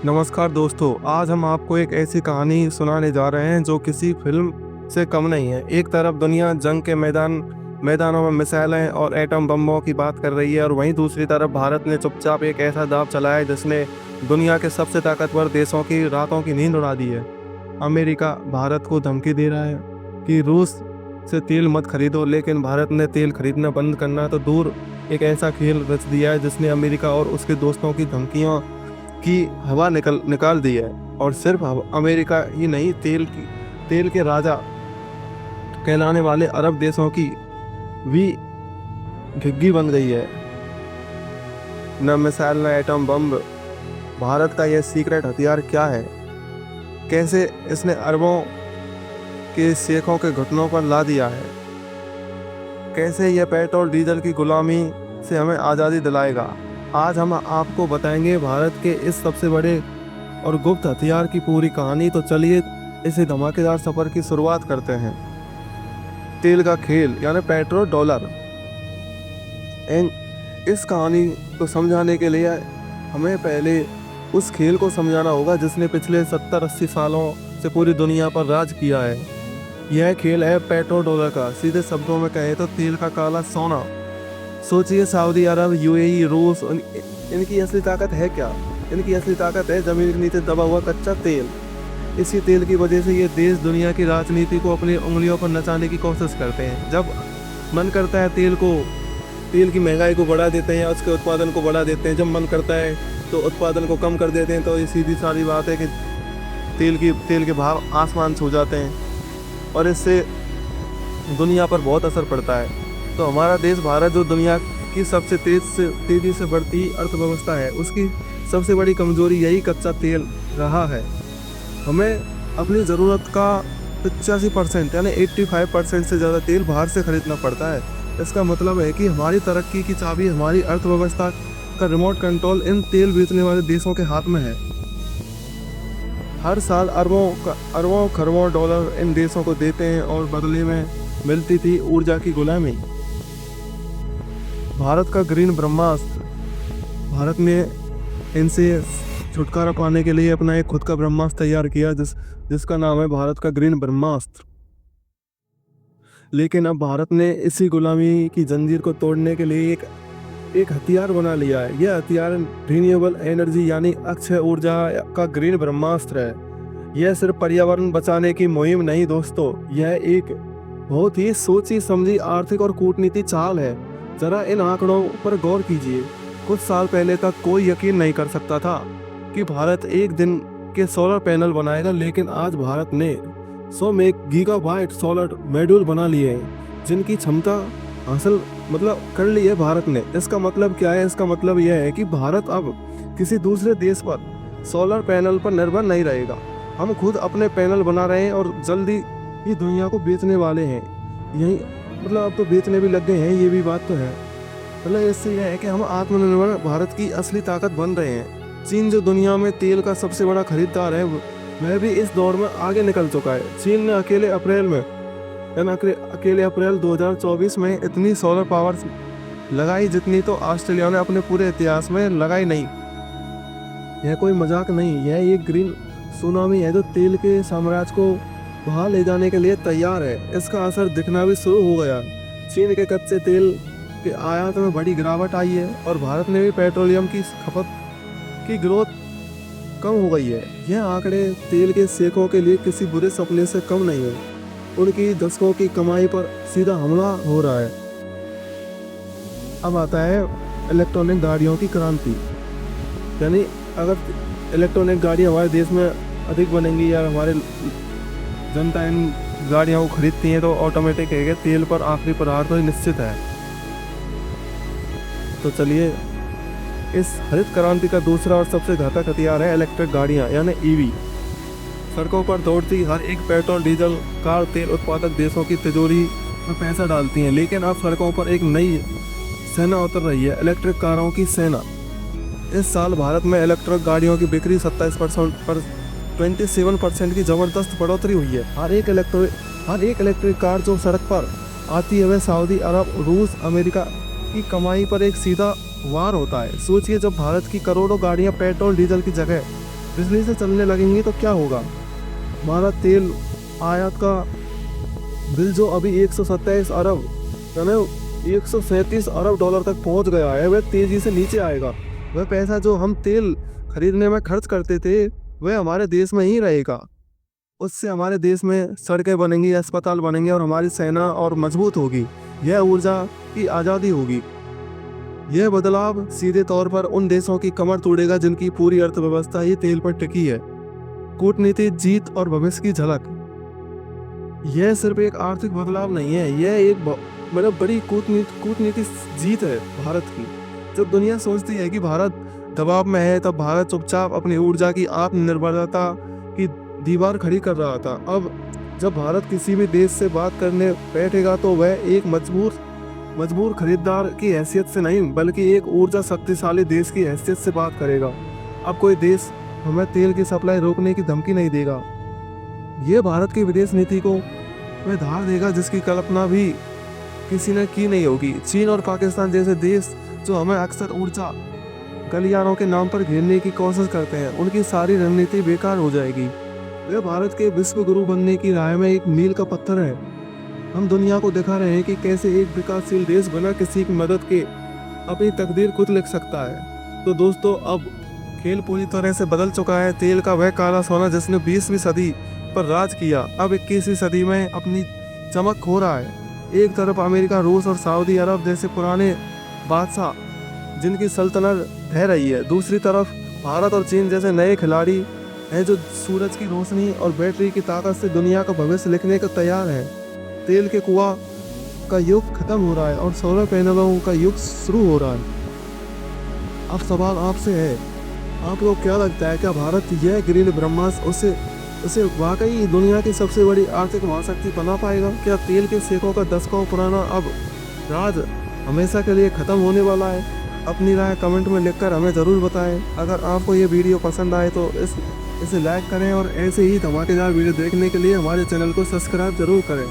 नमस्कार दोस्तों, आज हम आपको एक ऐसी कहानी सुनाने जा रहे हैं जो किसी फिल्म से कम नहीं है। एक तरफ दुनिया जंग के मैदानों में मिसाइलें और एटम बमों की बात कर रही है, और वहीं दूसरी तरफ भारत ने चुपचाप एक ऐसा दांव चलाया जिसने दुनिया के सबसे ताकतवर देशों की रातों की नींद उड़ा दी है। अमेरिका भारत को धमकी दे रहा है कि रूस से तेल मत खरीदो, लेकिन भारत ने तेल खरीदना बंद करना तो दूर एक ऐसा खेल रच दिया है जिसने अमेरिका और उसके दोस्तों की धमकियों की हवा निकाल दी है। और सिर्फ अमेरिका ही नहीं, तेल के राजा कहलाने वाले अरब देशों की भी घिग्गी बन गई है। न मिसाइल न एटम बम। भारत का यह सीक्रेट हथियार क्या है? कैसे इसने अरबों के शेखों के घुटनों पर ला दिया है? कैसे यह पेट्रोल डीजल की गुलामी से हमें आज़ादी दिलाएगा? आज हम आपको बताएंगे भारत के इस सबसे बड़े और गुप्त हथियार की पूरी कहानी। तो चलिए इसे धमाकेदार सफर की शुरुआत करते हैं। तेल का खेल यानी पेट्रो डॉलर। इस कहानी को समझाने के लिए हमें पहले उस खेल को समझाना होगा जिसने पिछले 70-80 सालों से पूरी दुनिया पर राज किया है। यह खेल है पेट्रो डॉलर का। सीधे शब्दों में कहें तो तेल का काला सोना। सोचिए, सऊदी अरब, यूएई, रूस, इनकी असली ताकत है क्या? इनकी असली ताकत है जमीन के नीचे दबा हुआ कच्चा तेल। इसी तेल की वजह से ये देश दुनिया की राजनीति को अपनी उंगलियों पर नचाने की कोशिश करते हैं। जब मन करता है तेल की महंगाई को बढ़ा देते हैं या उसके उत्पादन को बढ़ा देते हैं। जब मन करता है तो उत्पादन को कम कर देते हैं। तो ये सीधी सारी बात है कि तेल के भाव आसमान छू जाते हैं और इससे दुनिया पर बहुत असर पड़ता है। तो हमारा देश भारत, जो दुनिया की सबसे तेजी से बढ़ती अर्थव्यवस्था है, उसकी सबसे बड़ी कमजोरी यही कच्चा तेल रहा है। हमें अपनी ज़रूरत का 85% यानी 85% से ज़्यादा तेल बाहर से खरीदना पड़ता है। इसका मतलब है कि हमारी तरक्की की चाबी, हमारी अर्थव्यवस्था का रिमोट कंट्रोल इन तेल बेचने वाले देशों के हाथ में है। हर साल अरबों खरबों डॉलर इन देशों को देते हैं और बदले में मिलती थी ऊर्जा की गुलामी। भारत का ग्रीन ब्रह्मास्त्र। भारत ने इनसे छुटकारा पाने के लिए अपना एक खुद का ब्रह्मास्त्र तैयार किया जिसका नाम है भारत का ग्रीन ब्रह्मास्त्र। लेकिन अब भारत ने इसी गुलामी की जंजीर को तोड़ने के लिए एक हथियार बना लिया है। यह हथियार रिन्यूएबल एनर्जी यानी अक्षय ऊर्जा का ग्रीन ब्रह्मास्त्र है। यह सिर्फ पर्यावरण बचाने की मुहिम नहीं दोस्तों, यह एक बहुत ही सोची समझी आर्थिक और कूटनीति चाल है। जरा इन आंकड़ों पर गौर कीजिए। कुछ साल पहले तक कोई यकीन नहीं कर सकता था कि भारत एक दिन के सोलर पैनल बनाएगा, लेकिन आज भारत ने 100 गीगावाट सोलर मॉड्यूल बना लिए हैं जिनकी क्षमता हासिल कर ली है भारत ने। इसका मतलब क्या है? इसका मतलब यह है कि भारत अब किसी दूसरे देश पर सोलर पैनल पर निर्भर नहीं रहेगा। हम खुद अपने पैनल बना रहे हैं और जल्दी ही दुनिया को बेचने वाले हैं। यही अब तो बेचने भी लग गए हैं, ये भी बात तो है। इससे यह है कि हम आत्मनिर्भर भारत की असली ताकत बन रहे हैं। चीन, जो दुनिया में तेल का सबसे बड़ा खरीदार है, वह भी इस दौर में आगे निकल चुका है। चीन ने अकेले अप्रैल 2024 में इतनी सोलर पावर लगाई जितनी तो ऑस्ट्रेलिया ने अपने पूरे इतिहास में लगाई नहीं। यह कोई मजाक नहीं, यह एक ग्रीन सुनामी है जो तेल के साम्राज्य को वहाँ ले जाने के लिए तैयार है। इसका असर दिखना भी शुरू हो गया। चीन के कच्चे तेल के आयात में बड़ी गिरावट आई है और भारत में भी पेट्रोलियम की खपत की ग्रोथ कम हो गई है। यह आंकड़े तेल के शेखों के लिए किसी बुरे सपने से कम नहीं है। उनकी दशकों की कमाई पर सीधा हमला हो रहा है। अब आता है इलेक्ट्रॉनिक गाड़ियों की क्रांति। यानी अगर इलेक्ट्रॉनिक गाड़ियाँ हमारे देश में अधिक बनेंगी या हमारे जनता इन गाड़ियों को खरीदती हैं तो ऑटोमेटिक है कि तेल पर आखिरी प्रहार तो निश्चित है। तो चलिए, इस हरित क्रांति का दूसरा और सबसे घातक हथियार है इलेक्ट्रिक गाड़ियाँ यानी ईवी। सड़कों पर दौड़ती हर एक पेट्रोल डीजल कार तेल उत्पादक देशों की तिजोरी में पैसा डालती हैं, लेकिन अब सड़कों पर एक नई सेना उतर रही है, इलेक्ट्रिक कारों की सेना। इस साल भारत में इलेक्ट्रिक गाड़ियों की बिक्री 27% पर 27% की ज़बरदस्त बढ़ोतरी हुई है। हर एक इलेक्ट्रिक कार जो सड़क पर आती है वह सऊदी अरब, रूस, अमेरिका की कमाई पर एक सीधा वार होता है। सोचिए, जब भारत की करोड़ों गाड़ियां पेट्रोल डीजल की जगह बिजली से चलने लगेंगी तो क्या होगा? हमारा तेल आयात का बिल जो अभी 127 अरब यानी 137 अरब डॉलर तक पहुंच गया है, वह तेजी से नीचे आएगा। वह पैसा जो हम तेल खरीदने में खर्च करते थे वह हमारे देश में ही रहेगा। उससे हमारे देश में सड़कें बनेंगी, अस्पताल बनेंगे और हमारी सेना और मजबूत होगी। यह ऊर्जा की आज़ादी होगी। यह बदलाव सीधे तौर पर उन देशों की कमर तोड़ेगा जिनकी पूरी अर्थव्यवस्था ही तेल पर टिकी है। कूटनीति, जीत और भविष्य की झलक। यह सिर्फ एक आर्थिक बदलाव नहीं है, यह एक मतलब बड़ी कूटनीति जीत है भारत की। जब दुनिया सोचती है कि भारत दबाव में है, तब भारत चुपचाप अपनी ऊर्जा की आत्मनिर्भरता की दीवार खड़ी कर रहा था। अब जब भारत किसी भी देश से बात करने बैठेगा तो वह एक मजबूर खरीदार की हैसियत से नहीं, बल्कि एक ऊर्जा शक्तिशाली देश की हैसियत से बात करेगा। अब कोई देश हमें तेल की सप्लाई रोकने की धमकी नहीं देगा। यह भारत की विदेश नीति को वह धार देगा जिसकी कल्पना भी किसी ने की नहीं होगी। चीन और पाकिस्तान जैसे देश जो हमें अक्सर ऊर्जा गलियारों के नाम पर घेरने की कोशिश करते हैं, उनकी सारी रणनीति बेकार हो जाएगी। वे भारत के विश्व गुरु बनने की राह में एक मील का पत्थर है। हम दुनिया को दिखा रहे हैं कि कैसे एक विकासशील देश बिना किसी की मदद के अपनी तकदीर खुद लिख सकता है। तो दोस्तों, अब खेल पूरी तरह से बदल चुका है। तेल का वह काला सोना जिसने 20वीं सदी पर राज किया, अब 21वीं सदी में अपनी चमक खो रहा है। एक तरफ अमेरिका, रूस और सऊदी अरब जैसे पुराने बादशाह जिनकी सल्तनत ढह रही है, दूसरी तरफ भारत और चीन जैसे नए खिलाड़ी हैं जो सूरज की रोशनी और बैटरी की ताकत से दुनिया का भविष्य लिखने को तैयार हैं। तेल के कुआं का युग खत्म हो रहा है और सोलर पैनलों का युग शुरू हो रहा है। अब सवाल आपसे है, आपको क्या लगता है, क्या भारत यह ग्रीन ब्रह्मास्त्र उसे वाकई दुनिया की सबसे बड़ी आर्थिक महाशक्ति बना पाएगा? क्या तेल के सेकों का दशकों पुराना अब राज हमेशा के लिए ख़त्म होने वाला है? अपनी राय कमेंट में लिखकर हमें ज़रूर बताएं। अगर आपको ये वीडियो पसंद आए तो इसे लाइक करें और ऐसे ही धमाकेदार वीडियो देखने के लिए हमारे चैनल को सब्सक्राइब जरूर करें।